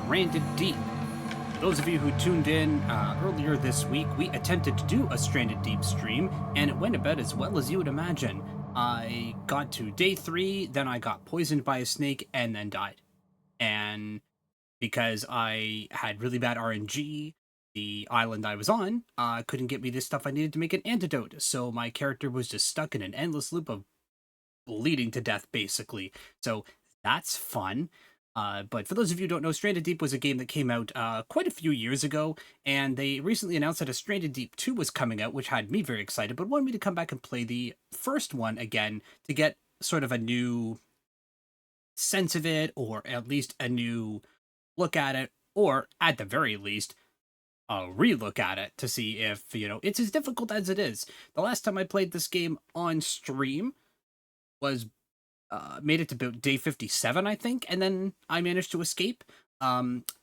Stranded Deep. Those of you who tuned in earlier this week, we attempted to do a Stranded Deep stream, and it went about as well as you would imagine. I got to day 3, then I got poisoned by a snake, and then died. And because I had really bad RNG, the island I was on couldn't get me this stuff I needed to make an antidote, so my character was just stuck in an endless loop of bleeding to death, basically. So that's fun. But for those of you who don't know, Stranded Deep was a game that came out quite a few years ago, and they recently announced that a Stranded Deep 2 was coming out, which had me very excited, but wanted me to come back and play the first one again to get sort of a new sense of it, or at least a new look at it, or at the very least, a relook at it to see if, it's as difficult as it is. The last time I played this game on stream was made it to about day 57, I think, and then I managed to escape.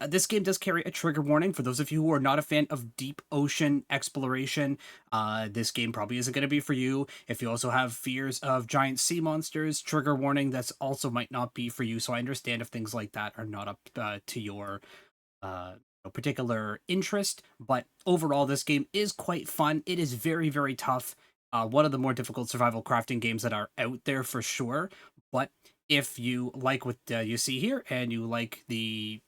This game does carry a trigger warning for those of you who are not a fan of deep ocean exploration. This game probably isn't going to be for you. If you also have fears of giant sea monsters, trigger warning, that's also might not be for you. So I understand if things like that are not up to your particular interest, but overall this game is quite fun. It is very, very tough. One of the more difficult survival crafting games that are out there for sure. But if you like what you see here, and you like the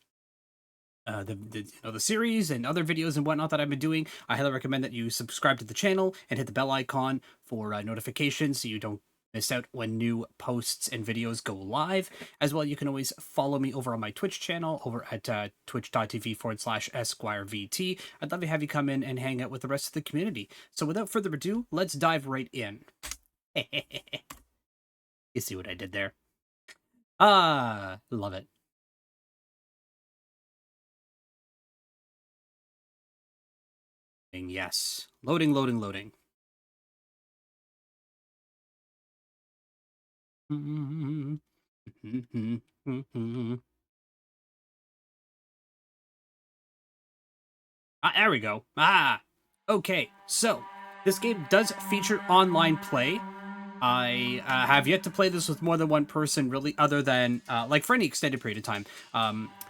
series and other videos and whatnot that I've been doing, I highly recommend that you subscribe to the channel and hit the bell icon for notifications so you don't miss out when new posts and videos go live. As well, you can always follow me over on my Twitch channel over at twitch.tv/EsquireVT. I'd love to have you come in and hang out with the rest of the community. So without further ado, let's dive right in. You see what I did there? Love it. Yes. Loading, loading, loading. There we go. Okay, so this game does feature online play. I have yet to play this with more than one person, really, other than, like, for any extended period of time.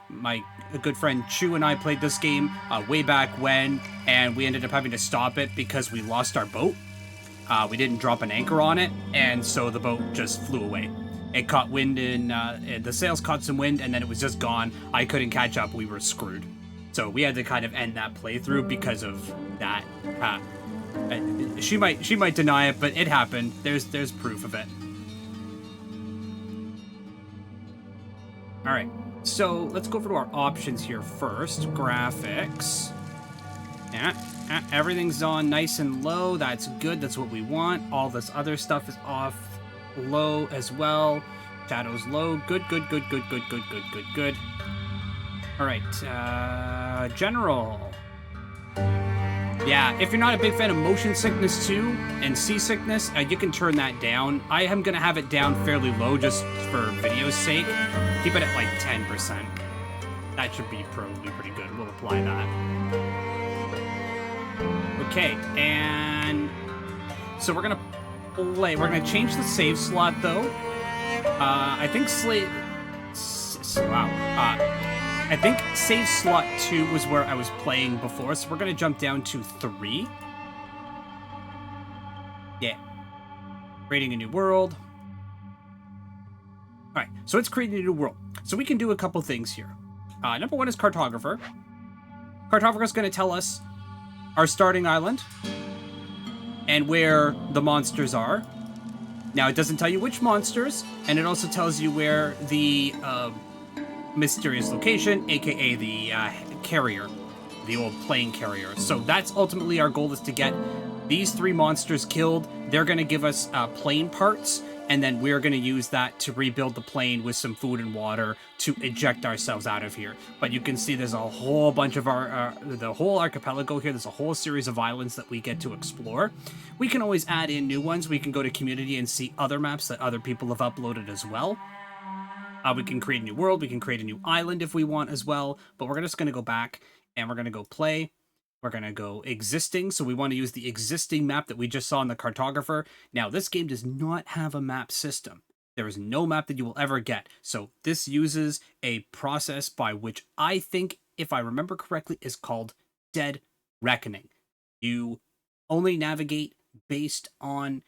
My good friend Chu and I played this game way back when, and we ended up having to stop it because we lost our boat. We didn't drop an anchor on it, and so the boat just flew away. It caught wind the sails caught some wind, and then it was just gone. I couldn't catch up. We were screwed. So we had to kind of end that playthrough because of that. She might deny it, but it happened. There's proof of it. All right, so let's go over to our options here first. Graphics. Yeah, everything's on nice and low. That's good. That's what we want. All this other stuff is off low as well. Shadows low. Good. All right, general. Yeah, if you're not a big fan of motion sickness too, and seasickness, you can turn that down. I am going to have it down fairly low just for video's sake. Keep it at like 10%. That should be probably pretty good. We'll apply that. Okay, and so we're going to play. We're going to change the save slot though. I think I think save slot 2 was where I was playing before, so we're going to jump down to 3. Yeah. Creating a new world. Alright, so it's creating a new world. So we can do a couple things here. Number 1 is Cartographer. Cartographer is going to tell us our starting island and where the monsters are. Now, it doesn't tell you which monsters, and it also tells you where the mysterious location, aka the carrier, the old plane carrier. So that's ultimately our goal, is to get these 3 monsters killed. They're going to give us plane parts, and then we're going to use that to rebuild the plane with some food and water to eject ourselves out of here. But you can see there's a whole bunch of the whole archipelago here. There's a whole series of islands that we get to explore. We can always add in new ones. We can go to community and see other maps that other people have uploaded as well. We can create a new world. We can create a new island if we want as well. But we're just going to go back and we're going to go play. We're going to go existing. So we want to use the existing map that we just saw in the Cartographer. Now, this game does not have a map system. There is no map that you will ever get. So this uses a process by which I think, if I remember correctly, is called Dead Reckoning. You only navigate based on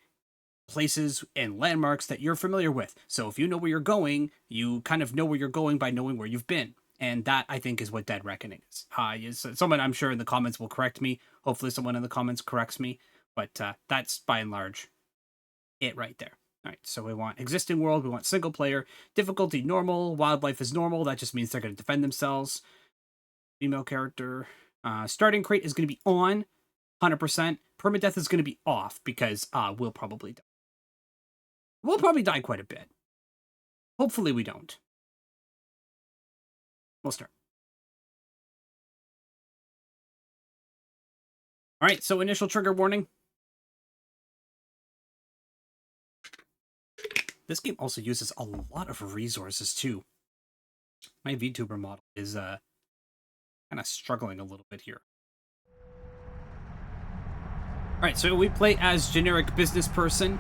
places and landmarks that you're familiar with. So if you know where you're going, you kind of know where you're going by knowing where you've been. And that, I think, is what Dead Reckoning is. Someone, I'm sure, in the comments will correct me. Hopefully someone in the comments corrects me. But that's, by and large, it right there. All right, so we want existing world, we want single player, difficulty normal, wildlife is normal, that just means they're going to defend themselves. Female character. Starting crate is going to be on, 100%. Permadeath is going to be off, because we'll probably die. We'll probably die quite a bit. Hopefully we don't. We'll start. All right, so initial trigger warning. This game also uses a lot of resources, too. My VTuber model is kind of struggling a little bit here. All right, so we play as generic business person,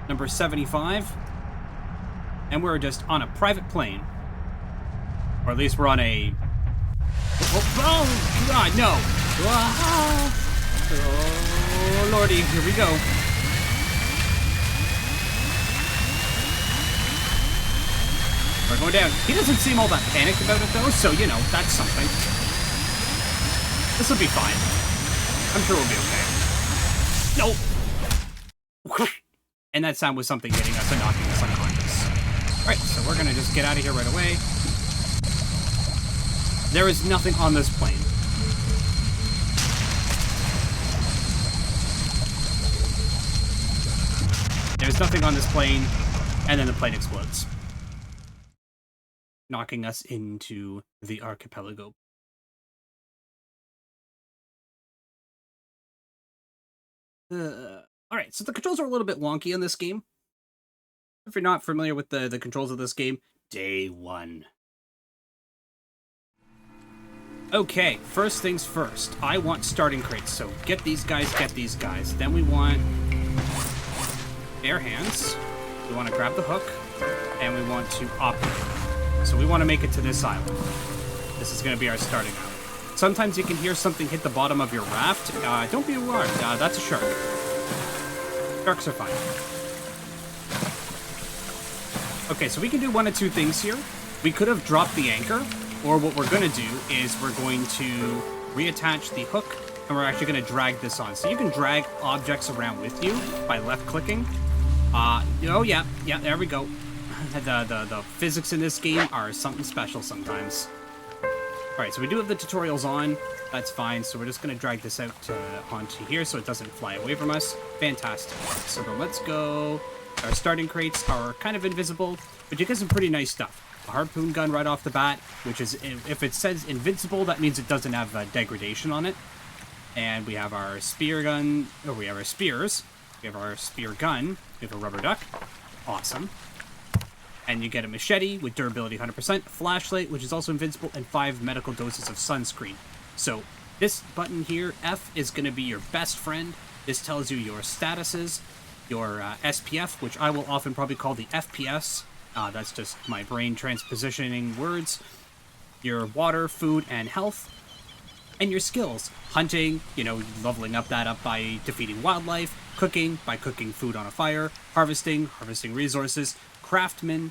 number 75. And we're just on a private plane. Or at least we're on a... Oh, God, no! Oh, lordy, here we go. We're going down. He doesn't seem all that panicked about it, though, so, you know, that's something. This will be fine. I'm sure we'll be okay. Nope. And that sound was something hitting us and knocking us unconscious. Alright, so we're gonna just get out of here right away. There is nothing on this plane. There's nothing on this plane, and then the plane explodes, knocking us into the archipelago. Alright, so the controls are a little bit wonky in this game. If you're not familiar with the controls of this game, day one. Okay, first things first. I want starting crates, so get these guys, get these guys. Then we want bare hands. We want to grab the hook, and we want to operate. So we want to make it to this island. This is going to be our starting island. Sometimes you can hear something hit the bottom of your raft. Don't be alarmed. That's a shark. Sharks are fine. Okay, so we can do one of two things here. We could have dropped the anchor, or what we're going to do is we're going to reattach the hook, and we're actually going to drag this on. So you can drag objects around with you by left-clicking. Oh, yeah, there we go. The physics in this game are something special sometimes. Alright, so we do have the tutorials on. That's fine. So we're just going to drag this out onto here so it doesn't fly away from us. Fantastic. So then let's go. Our starting crates are kind of invisible, but you get some pretty nice stuff. A harpoon gun right off the bat, which is, if it says invincible, that means it doesn't have degradation on it. And we have our spear gun. Oh, we have our spears. We have our spear gun. We have a rubber duck. Awesome. And you get a machete with durability 100%, flashlight, which is also invincible, and 5 medical doses of sunscreen. So this button here, F, is going to be your best friend. This tells you your statuses, your SPF, which I will often probably call the FPS. That's just my brain transpositioning words. Your water, food, and health. And your skills. Hunting, you know, leveling up by defeating wildlife. Cooking, by cooking food on a fire. Harvesting resources. Crafting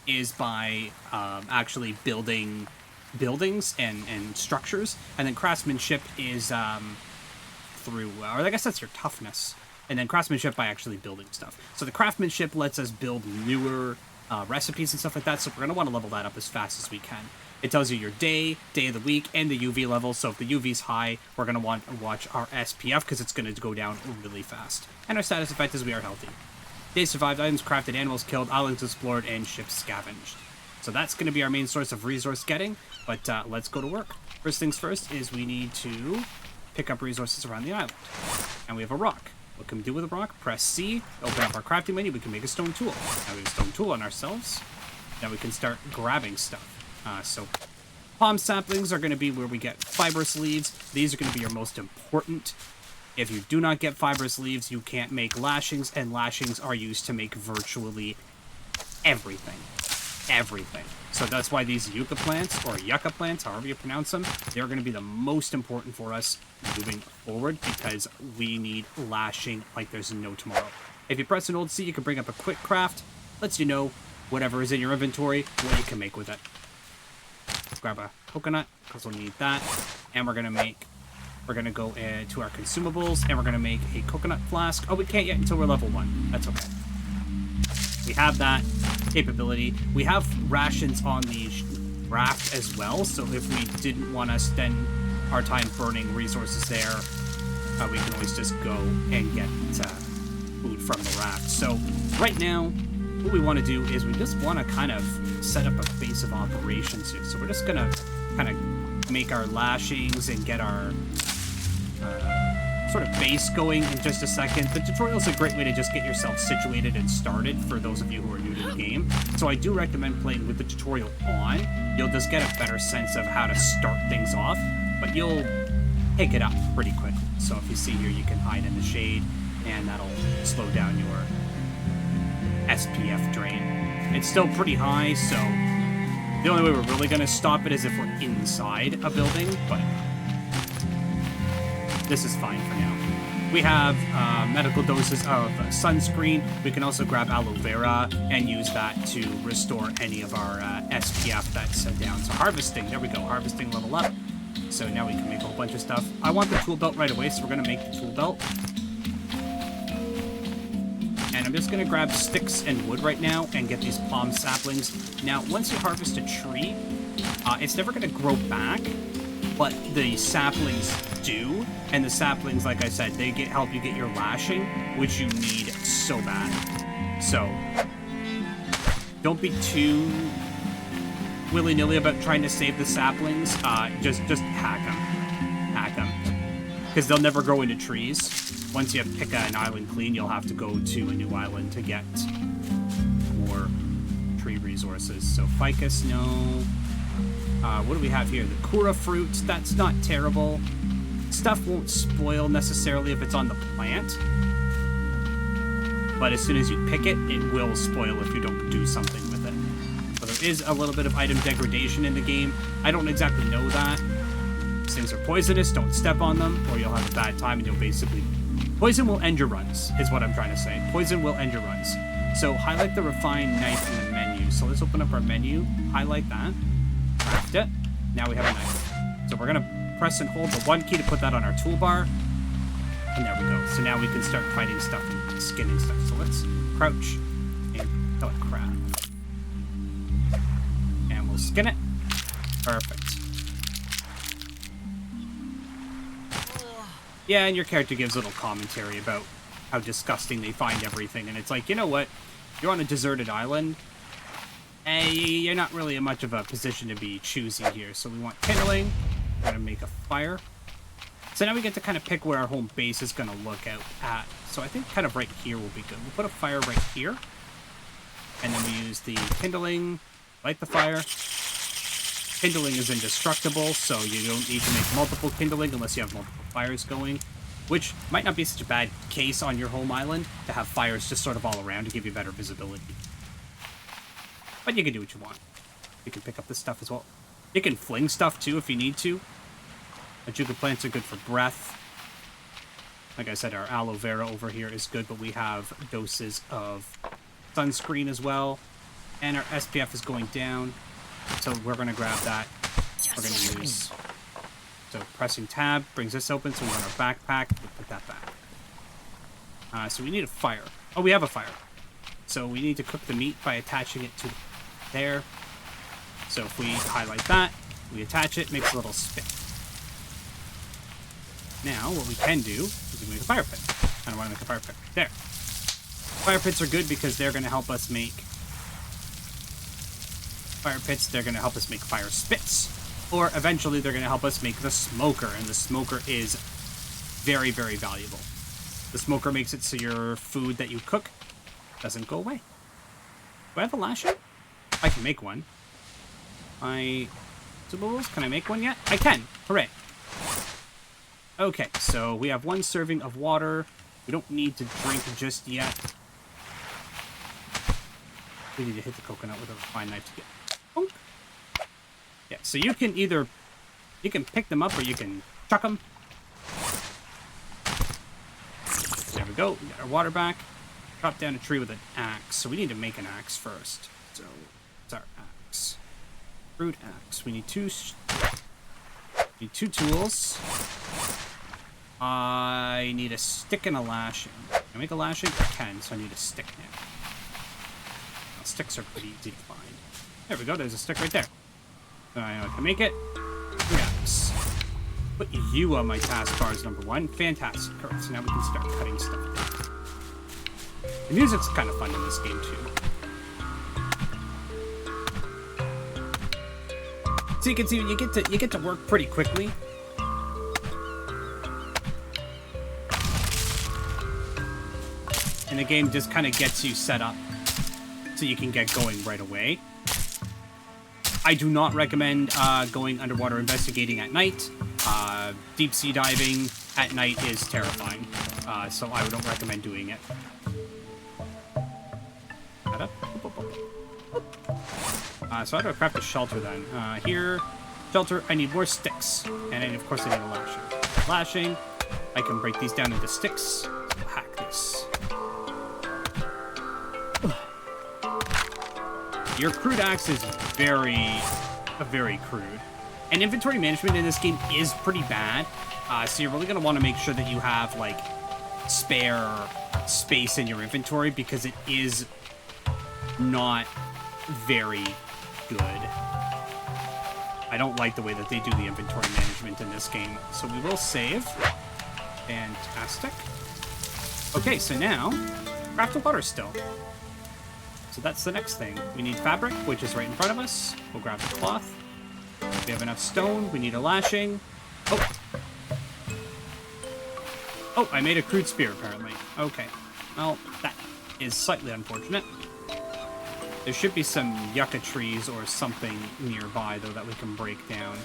is by actually building buildings and structures, and then craftsmanship is through, or I guess that's your toughness, and then craftsmanship by actually building stuff. So the craftsmanship lets us build newer recipes and stuff like that, so we're going to want to level that up as fast as we can. It tells you your day of the week, and the UV level, so if the UV's high, we're going to want to watch our SPF, because it's going to go down really fast. And our status effect is we are healthy. Days survived, items crafted, animals killed, islands explored, and ships scavenged. So that's going to be our main source of resource getting, but let's go to work. First things first is we need to pick up resources around the island. And we have a rock. What can we do with a rock? Press C, open up our crafting menu, we can make a stone tool. Now we have a stone tool on ourselves. Now we can start grabbing stuff. So palm saplings are going to be where we get fibrous leaves. These are going to be your most important If you do not get fibrous leaves, you can't make lashings, and lashings are used to make virtually everything. Everything. So that's why these yucca plants, or yucca plants, however you pronounce them, they're going to be the most important for us moving forward, because we need lashing like there's no tomorrow. If you press an old C, you can bring up a quick craft. Lets you know whatever is in your inventory, what you can make with it. Grab a coconut, because we'll need that. And we're going to go to our consumables, and we're going to make a coconut flask. Oh, we can't yet until we're level 1. That's okay. We have that capability. We have rations on the raft as well, so if we didn't want to spend our time burning resources there, we can always just go and get food from the raft. So right now, what we want to do is we just want to kind of set up a base of operations here. So we're just going to kind of make our lashings and get our sort of base going in just a second. The tutorial is a great way to just get yourself situated and started for those of you who are new to the game. So I do recommend playing with the tutorial on. You'll just get a better sense of how to start things off, but you'll pick it up pretty quickly. So if you see here, you can hide in the shade, and that'll slow down your SPF drain. It's still pretty high, so the only way we're really going to stop it is if we're inside a building, but this is fine for now. We have medical doses of sunscreen. We can also grab aloe vera and use that to restore any of our SPF that's down. So harvesting, there we go, harvesting level up. So now we can make a whole bunch of stuff. I want the tool belt right away, so we're going to make the tool belt. And I'm just going to grab sticks and wood right now and get these palm saplings. Now, once you harvest a tree, it's never going to grow back, but the saplings do. And the saplings, like I said, they help you get your lashing, which you need so bad. So don't be too willy-nilly about trying to save the saplings. Just hack them. Hack them. Because they'll never grow into trees. Once you pick an island clean, you'll have to go to a new island to get more tree resources. So ficus, no. What do we have here? The kura fruit, that's not terrible. Stuff won't spoil necessarily if it's on the plant. But as soon as you pick it, it will spoil if you don't do something with it. So there is a little bit of item degradation in the game. I don't exactly know that. These things are poisonous, don't step on them, or you'll have a bad time and you'll basically... Poison will end your runs, is what I'm trying to say. Poison will end your runs. So highlight the refined knife in the menu. So let's open up our menu, highlight that, craft it. Now we have a knife. So we're going to press and hold the 1 key to put that on our toolbar. And there we go. So now we can start fighting stuff and skinning stuff. So let's crouch and kill a crab. And we'll skin it. Perfect. Yeah, and your character gives a little commentary about how disgusting they find everything. And it's like, you know what? You're on a deserted island. You're not really in much of a position to be choosy here. So we want kindling. We're going to make a fire. So now we get to kind of pick where our home base is going to look out at. So I think kind of right here will be good. We'll put a fire right here. And then we use the kindling, light the fire. Kindling is indestructible, so you don't need to make multiple kindling unless you have multiple fires going, which might not be such a bad case on your home island to have fires just sort of all around to give you better visibility. But you can do what you want. You can pick up this stuff as well. You can fling stuff too if you need to. Ajuga plants are good for breath. Like I said, our aloe vera over here is good, but we have doses of sunscreen as well. And our SPF is going down. So we're going to grab that. We're going to use... So pressing tab brings this open, so we want our backpack. We'll put that back. So we need a fire. Oh, we have a fire. So we need to cook the meat by attaching it to there. So if we highlight that, we attach it, makes a little spit. Now, what we can do is we make a fire pit. I don't want to make a fire pit. There. Fire pits are good because they're going to help us make fire pits. They're going to help us make fire spits. Or eventually they're going to help us make the smoker. And the smoker is very, very valuable. The smoker makes it so your food that you cook doesn't go away. Do I have a lashing? I can make one. Can I make one yet? I can. Hooray. Okay, so we have 1 serving of water. We don't need to drink just yet. We need to hit the coconut with a fine knife to get... Bonk. Yeah, so you can either... You can pick them up or you can chuck them. There we go. We got our water back. Drop down a tree with an axe. So we need to make an axe first. So, it's our axe. Fruit axe. We need 2 tools. I need a stick and a lashing. Can I make a lashing? I can, so I need a stick now. Well, sticks are pretty easy to find. There we go. There's a stick right there. So I know I can make it. Yes. Put you on my taskbar as number 1. Fantastic. Alright, so now we can start cutting stuff down. The music's kind of fun in this game too. So you can see you get to work pretty quickly. And the game just kind of gets you set up so you can get going right away. I do not recommend going underwater investigating at night. Deep sea diving at night is terrifying, so I don't recommend doing it. So how do I craft a shelter then? Here, shelter, I need more sticks. And then, of course, I need a lashing. Lashing, I can break these down into sticks. So we'll hack this. Your crude axe is very crude. And inventory management in this game is pretty bad. So you're really going to want to make sure that you have, like, spare space in your inventory because it is not very good. I don't like the way that they do the inventory management in this game. So we will save. Fantastic. Okay, so now, craft a water still. So that's the next thing. We need fabric, which is right in front of us. We'll grab the cloth. We have enough stone. We need a lashing. Oh. Oh, I made a crude spear, apparently. Okay. Well, that is slightly unfortunate. There should be some yucca trees or something nearby, though, that we can break down.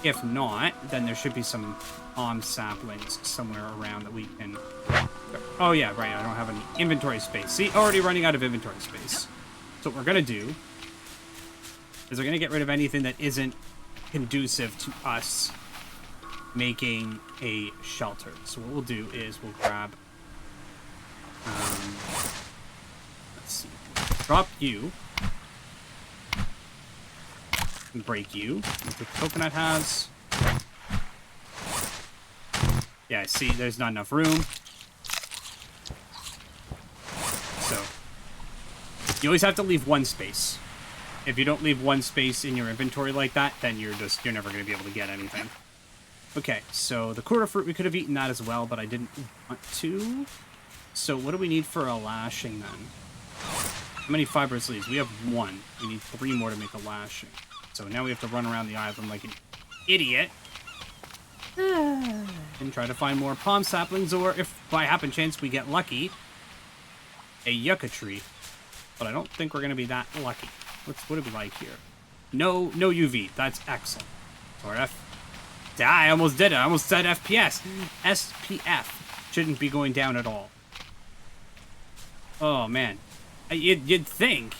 If not, then there should be some palm saplings somewhere around that we can... Oh, yeah, right. I don't have any inventory space. See? Already running out of inventory space. So what we're going to do is we're going to get rid of anything that isn't conducive to us making a shelter. So what we'll do is we'll grab... let's see. Drop you. And break you. What the coconut has. Yeah, see, there's not enough room. So, you always have to leave 1 space. If you don't leave 1 space in your inventory like that, then you're never going to be able to get anything. Okay, so the quarter fruit, we could have eaten that as well, but I didn't want to. So what do we need for a lashing then? How many fibrous leaves? We have 1. We need 3 more to make a lashing. So now we have to run around the island like an idiot. And try to find more palm saplings, or if by happen chance we get lucky, a yucca tree. But I don't think we're going to be that lucky. What do we like here? No UV. That's excellent. Or I almost did it. I almost said FPS. SPF shouldn't be going down at all. Oh, man. You'd think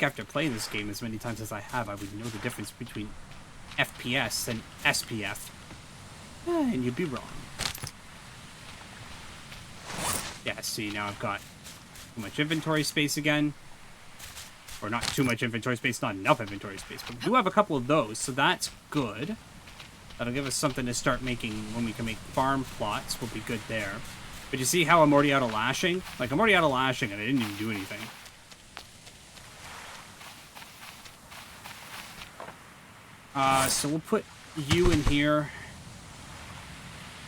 after playing this game as many times as I have, I would know the difference between FPS and SPF. And you'd be wrong. Yeah, see, now I've got too much inventory space again. Or not too much inventory space, not enough inventory space. But we do have a couple of those, so that's good. That'll give us something to start making when we can make farm plots. We'll be good there. But you see how I'm already out of lashing? Like, I'm already out of lashing and I didn't even do anything. So we'll put you in here.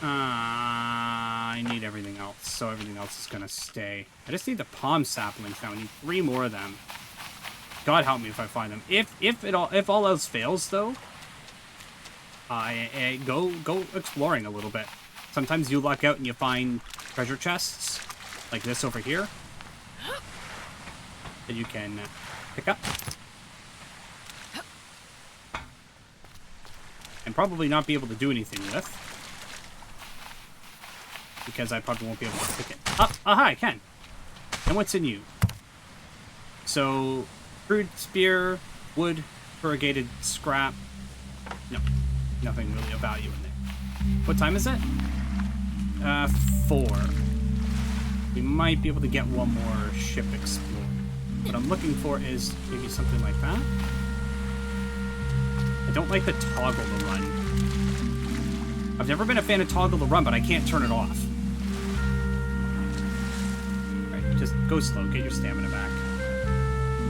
I need everything else, so everything else is gonna stay. I just need the palm saplings now. I need 3 more of them. God help me if I find them. If all else fails, though, go exploring a little bit. Sometimes you luck out and you find treasure chests, like this over here, that you can pick up. And probably not be able to do anything with. because I probably won't be able to pick it up. Aha, I can. And what's in you? So, crude spear, wood, corrugated scrap. No, nothing really of value in there. What time is it? 4. We might be able to get one more ship explored. What I'm looking for is maybe something like that. I don't like the toggle to run. I've never been a fan of toggle to run, but I can't turn it off. Alright, just go slow, get your stamina back.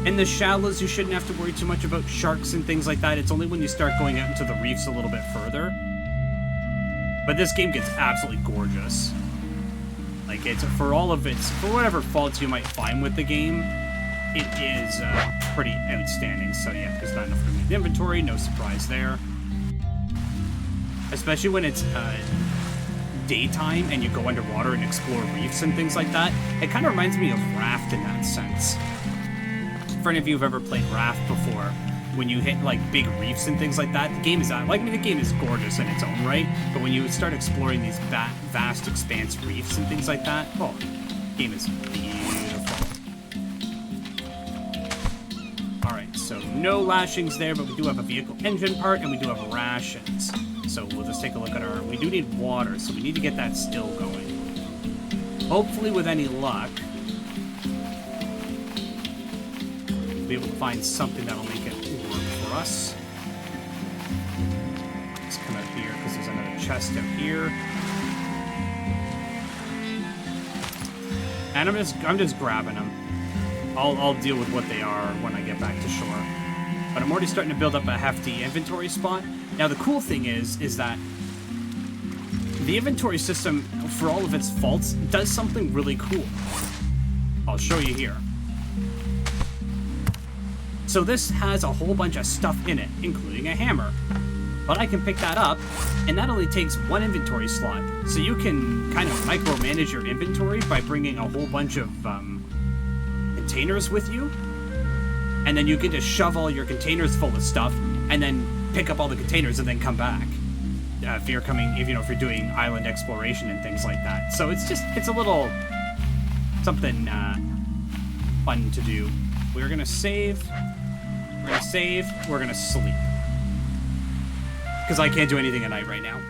In the shallows, you shouldn't have to worry too much about sharks and things like that. It's only when you start going out into the reefs a little bit further. But this game gets absolutely gorgeous. Like, it's for whatever faults you might find with the game, it is pretty outstanding. So yeah, there's not enough room in the inventory, no surprise there. Especially when it's daytime and you go underwater and explore reefs and things like that. It kind of reminds me of Raft in that sense. For any of you who've ever played Raft before, when you hit like big reefs and things like that, the game is the game is gorgeous in its own right, but when you start exploring these vast expanse reefs and things like that, oh, the game is beautiful. Alright, so no lashings there, but we do have a vehicle engine part and we do have rations. So we'll just take a look at we do need water, so we need to get that still going. Hopefully with any luck, be able to find something that'll make it work for us. Let's come out here because there's another chest out here. And I'm just grabbing them. I'll deal with what they are when I get back to shore. But I'm already starting to build up a hefty inventory spot. Now the cool thing is that the inventory system, for all of its faults, does something really cool. I'll show you here. So this has a whole bunch of stuff in it, including a hammer. But I can pick that up, and that only takes one inventory slot. So you can kind of micromanage your inventory by bringing a whole bunch of containers with you. And then you get to shove all your containers full of stuff, and then pick up all the containers and then come back. If you're doing island exploration and things like that. So it's a little something fun to do. We're gonna save. We're gonna save. We're gonna sleep. Because I can't do anything at night right now.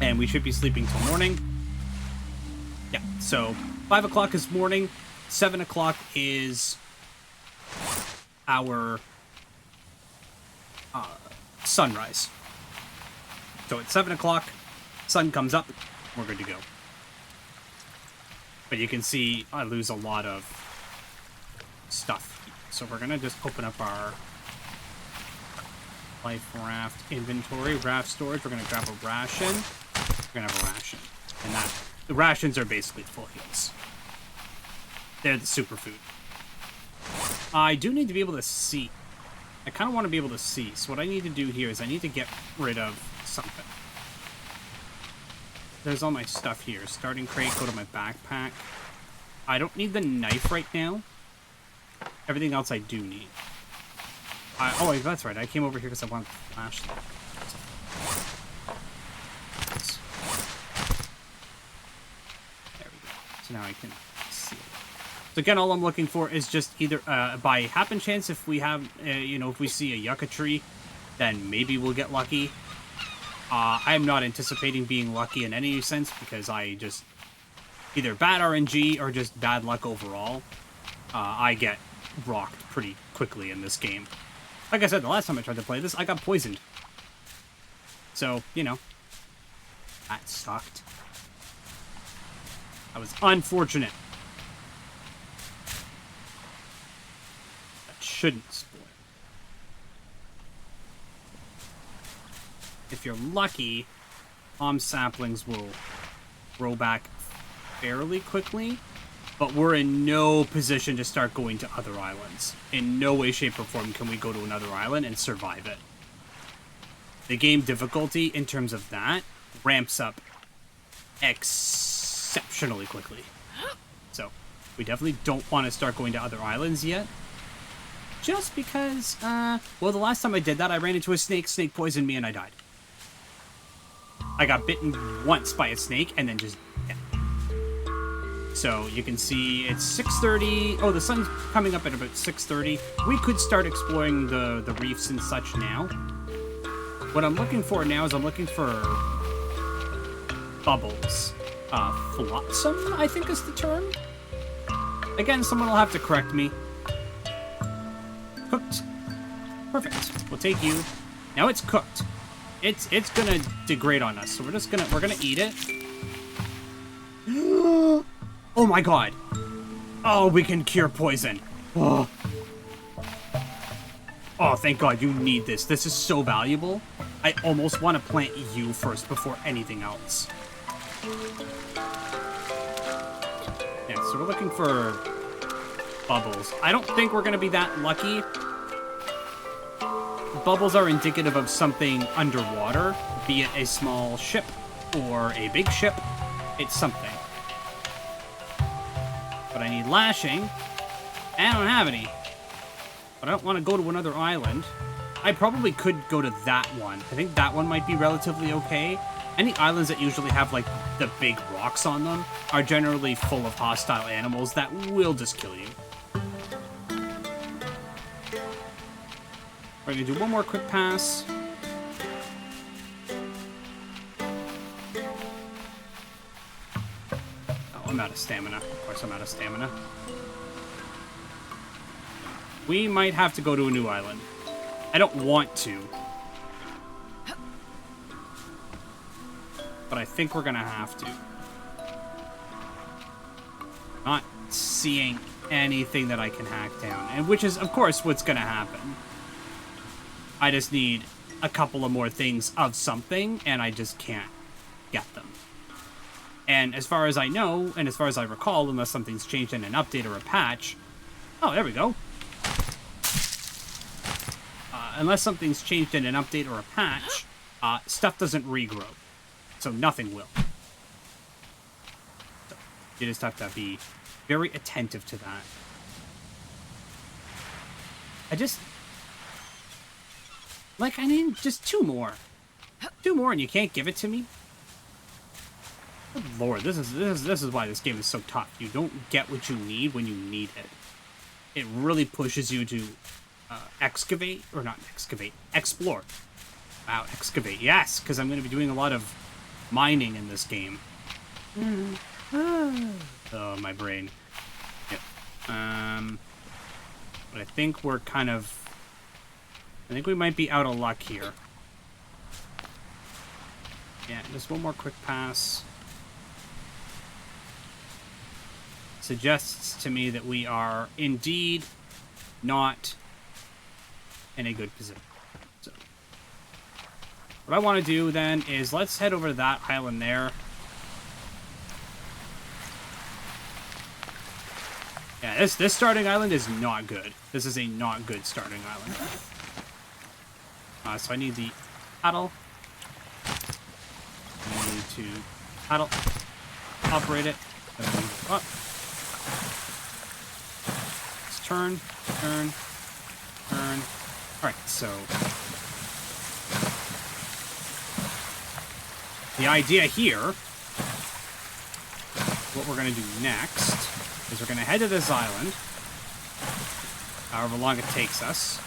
And we should be sleeping till morning. Yeah, so 5 o'clock is morning. 7 o'clock is our sunrise. So at 7 o'clock, sun comes up, we're good to go. But you can see I lose a lot of stuff. So we're gonna just open up our life raft inventory, raft storage. We're gonna grab a ration. We're gonna have a ration. And the rations are basically full heals. They're the superfood. I do need to be able to see. I kind of want to be able to see. So what I need to do here is I need to get rid of something. There's all my stuff here. Starting crate, go to my backpack. I don't need the knife right now. Everything else I do need. Oh, that's right. I came over here because I wanted the flashlight. There we go. So now I can see it. So again, all I'm looking for is just either by happen chance, if we have, if we see a yucca tree, then maybe we'll get lucky. I'm not anticipating being lucky in any sense because I just either bad RNG or just bad luck overall. I get rocked pretty quickly in this game. Like I said, the last time I tried to play this, I got poisoned. So, that sucked. That was unfortunate. That shouldn't spoil. If you're lucky, palm saplings will grow back fairly quickly, but we're in no position to start going to other islands. In no way, shape, or form can we go to another island and survive it. The game difficulty, in terms of that, ramps up exceptionally quickly. So, we definitely don't want to start going to other islands yet. just because, well, the last time I did that, I ran into a snake, snake poisoned me, and I died. I got bitten once by a snake, and then just dead. So you can see it's 6:30. Oh, the sun's coming up at about 6:30. We could start exploring the reefs and such now. What I'm looking for now is I'm looking for bubbles. Flotsam, I think is the term. Again, someone will have to correct me. Cooked. Perfect. We'll take you. Now it's cooked. It's gonna degrade on us, so we're gonna eat it. Oh my god. Oh, we can cure poison. Oh. Oh, thank god, you need this. This is so valuable. I almost want to plant you first before anything else. Yeah, so we're looking for bubbles. I don't think we're going to be that lucky. Bubbles are indicative of something underwater, be it a small ship or a big ship. It's something. But I need lashing. I don't have any. But I don't want to go to another island. I probably could go to that one. I think that one might be relatively okay. Any islands that usually have, like, the big rocks on them are generally full of hostile animals that will just kill you. We're going to do one more quick pass. Oh, I'm out of stamina. Of course I'm out of stamina. We might have to go to a new island. I don't want to. But I think we're gonna have to. Not seeing anything that I can hack down. And which is, of course, what's gonna happen. I just need a couple of more things of something, and I just can't get them. And as far as I know, and as far as I recall, unless something's changed in an update or a patch... Oh, there we go. Unless something's changed in an update or a patch, stuff doesn't regrow. So nothing will. So you just have to be very attentive to that. Like, I need just two more. Two more and you can't give it to me? Good lord, this is why this game is so tough. You don't get what you need when you need it. It really pushes you to excavate, or not excavate, explore. Wow, excavate, yes, because I'm going to be doing a lot of mining in this game. Oh, my brain. Yep. But I think we're kind of... I think we might be out of luck here. Yeah, just one more quick pass. Suggests to me that we are indeed not in a good position. So, what I want to do then is let's head over to that island there. Yeah, this starting island is not good. This is a not good starting island. So I need the paddle. I need to paddle. Operate it. Up. Let's turn, turn, turn. Alright, so... the idea here, what we're going to do next, is we're going to head to this island, however long it takes us.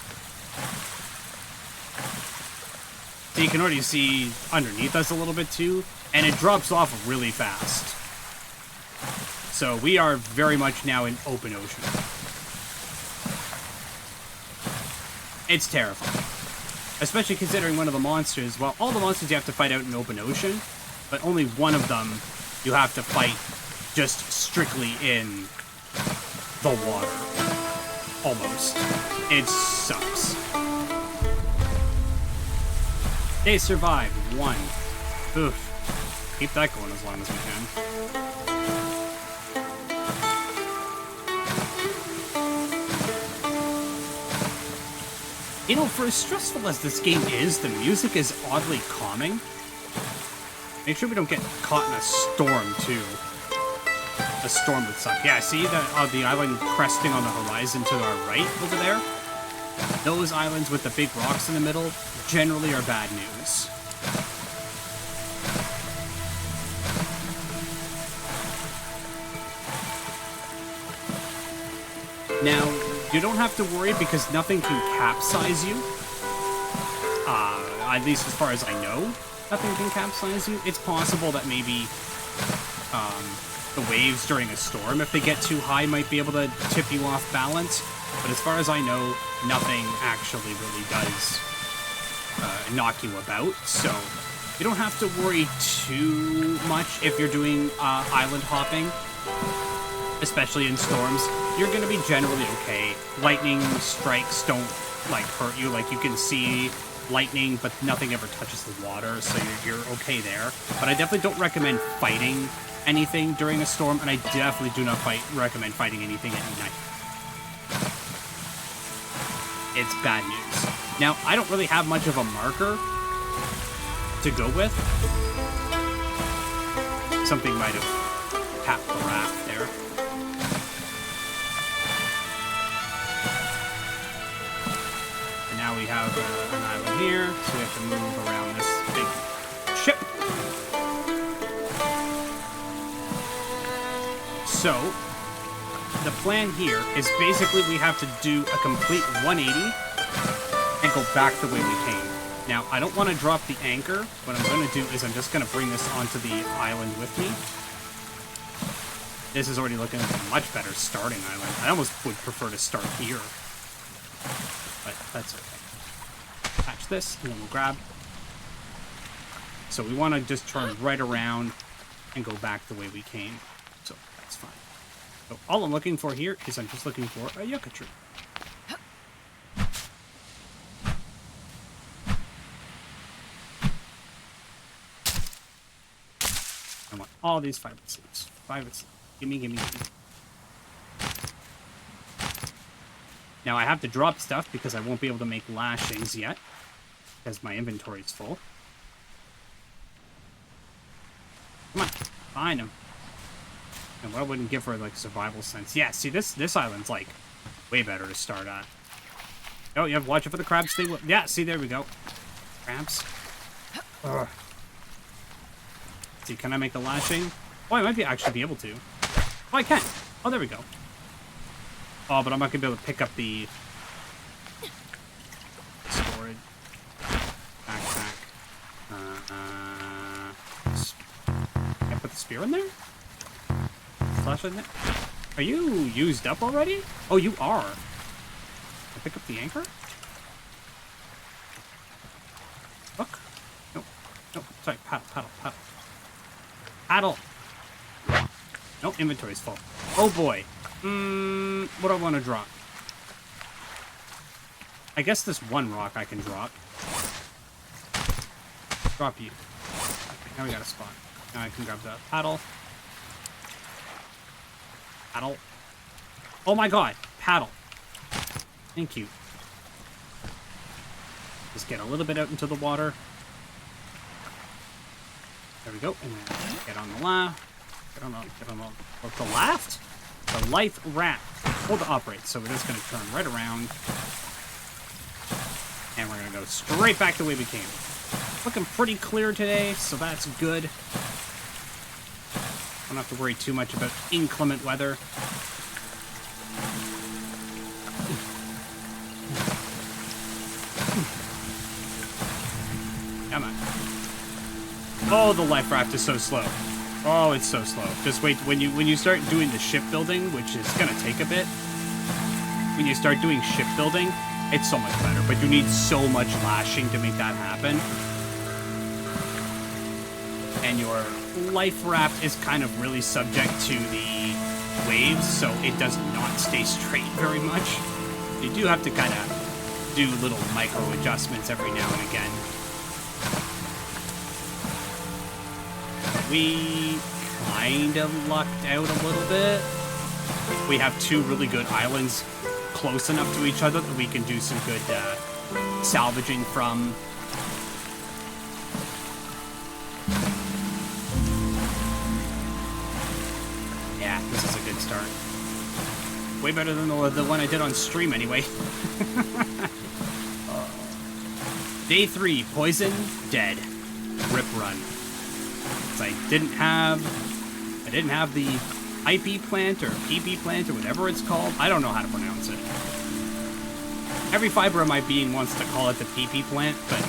So you can already see underneath us a little bit too, and it drops off really fast. So we are very much now in open ocean. It's terrifying. Especially considering one of the monsters, well, all the monsters you have to fight out in open ocean, but only one of them you have to fight just strictly in the water. Almost. It sucks. They survived. 1. Oof. Keep that going as long as we can. You know, for as stressful as this game is, the music is oddly calming. Make sure we don't get caught in a storm, too. A storm would suck. Yeah, see the island cresting on the horizon to our right over there? Those islands with the big rocks in the middle generally are bad news. Now, you don't have to worry because nothing can capsize you. At least as far as I know, nothing can capsize you. It's possible that maybe the waves during a storm, if they get too high, might be able to tip you off balance. But as far as I know, nothing actually really does knock you about. So you don't have to worry too much if you're doing island hopping, especially in storms. You're going to be generally okay. Lightning strikes don't hurt you. Like, you can see lightning, but nothing ever touches the water, so you're okay there. But I definitely don't recommend fighting anything during a storm, and I definitely do not recommend fighting anything at night. It's bad news. Now, I don't really have much of a marker to go with. Something might have tapped the raft there. And now we have an island here, so we have to move around this big ship. So, the plan here is basically we have to do a complete 180 and go back the way we came. Now, I don't want to drop the anchor. What I'm going to do is I'm just going to bring this onto the island with me. This is already looking like a much better starting island. I almost would prefer to start here. But that's okay. Catch this, and then we'll grab. So we want to just turn right around and go back the way we came. So that's fine. So all I'm looking for here is I'm just looking for a yucca tree. I want all these violet seeds. Violet seeds. Gimme, gimme, gimme. Now I have to drop stuff because I won't be able to make lashings yet, because my inventory is full. Come on, find them. And what I wouldn't give her like survival sense. Yeah, see this island's like way better to start at. Oh, you have to watch it for the crabs thing. Yeah, see, there we go. Crabs. Ugh. See, can I make the lashing? Oh, I might actually be able to. Oh, I can. Oh, there we go. Oh, but I'm not gonna be able to pick up the storage backpack. Can I put the spear in there? Flashlight in there? Are you used up already? Oh, you are. Can I pick up the anchor? Look. No. No. Sorry. Paddle. Paddle. No, inventory's full. Oh boy. What do I want to drop? I guess this one rock I can drop. Drop you. Okay, now we got a spot. Now I can grab the paddle. Paddle. Oh my god. Paddle. Thank you. Just get a little bit out into the water. There we go. And then get on the left. Get on the left? The life raft. Hold to operate. So we're just going to turn right around. And we're going to go straight back the way we came. Looking pretty clear today, so that's good. Don't have to worry too much about inclement weather. Come on. Oh, the life raft is so slow. Oh, it's so slow. Just wait. When you start doing the shipbuilding, which is gonna take a bit, when you start doing shipbuilding, it's so much better. But you need so much lashing to make that happen. And your life raft is kind of really subject to the waves, so it does not stay straight very much. You do have to kind of do little micro adjustments every now and again. We kind of lucked out a little bit. We have two really good islands close enough to each other that we can do some good salvaging from. Yeah, this is a good start. Way better than the one I did on stream, anyway. Day 3, poison, dead, rip run. So I didn't have the IP plant or PP plant or whatever it's called. I don't know how to pronounce it. Every fiber of my being wants to call it the PP plant, but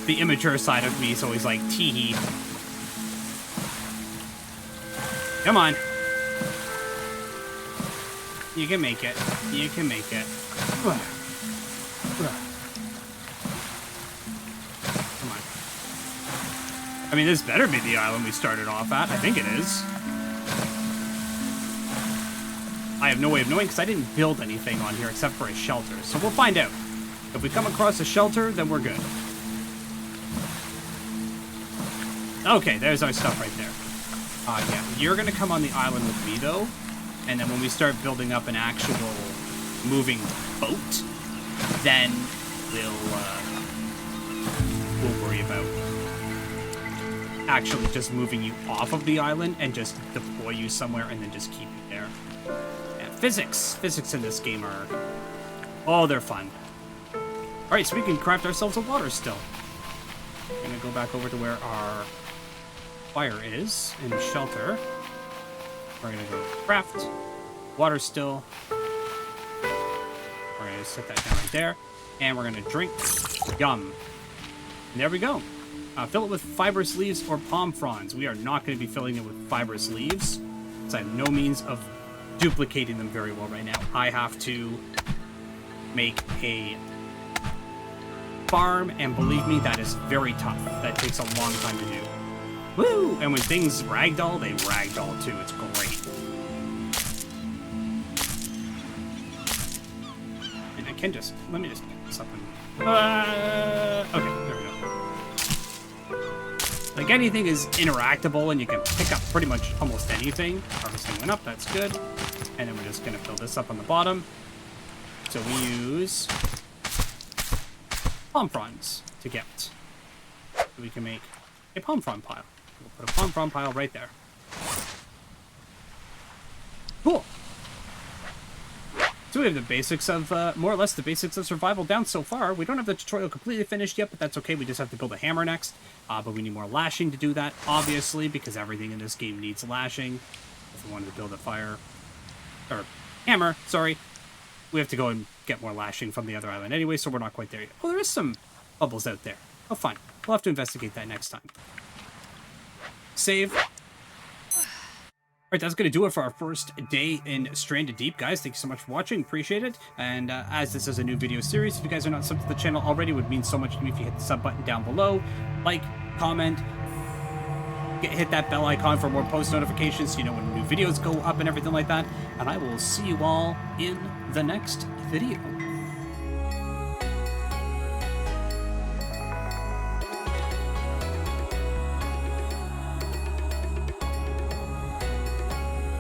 the immature side of me is always like teehee. Come on. You can make it. You can make it. Come on. I mean, this better be the island we started off at. I think it is. I have no way of knowing because I didn't build anything on here except for a shelter. So we'll find out. If we come across a shelter, then we're good. Okay, there's our stuff right there. Yeah, you're going to come on the island with me, though. And then when we start building up an actual moving boat, then we'll worry about actually just moving you off of the island and just deploy you somewhere and then just keep you there. Yeah, physics in this game are... Oh, they're fun. Alright, so we can craft ourselves a water still. We're going to go back over to where our fire is in shelter. We're going to go craft water still. We're going to set that down right there. And we're going to drink. Yum. And there we go. Fill it with fibrous leaves or palm fronds. We are not going to be filling it with fibrous leaves, because I have no means of duplicating them very well right now. I have to make a farm, and believe me, that is very tough. That takes a long time to do. Woo! And when things ragdoll, they ragdoll too. It's great. And I can just... Let me just pick this up and... okay, there we go. Like, anything is interactable, and you can pick up pretty much almost anything. Harvesting went up, that's good. And then we're just going to fill this up on the bottom. So we use palm fronds to get. So we can make a palm frond pile. We'll put a palm frond pile right there. Cool. So we have the basics of, more or less the basics of survival down so far. We don't have the tutorial completely finished yet, but that's okay. We just have to build a hammer next. But we need more lashing to do that, obviously, because everything in this game needs lashing. If we wanted to build a fire, or hammer, sorry, we have to go and get more lashing from the other island anyway, so we're not quite there yet. Oh, there is some bubbles out there. Oh, fine. We'll have to investigate that next time. Save. Alright, that's going to do it for our first day in Stranded Deep, guys. Thank you so much for watching. Appreciate it. And as this is a new video series, if you guys are not subbed to the channel already, it would mean so much to me if you hit the sub button down below. Like, comment, hit that bell icon for more post notifications so you know when new videos go up and everything like that. And I will see you all in the next video.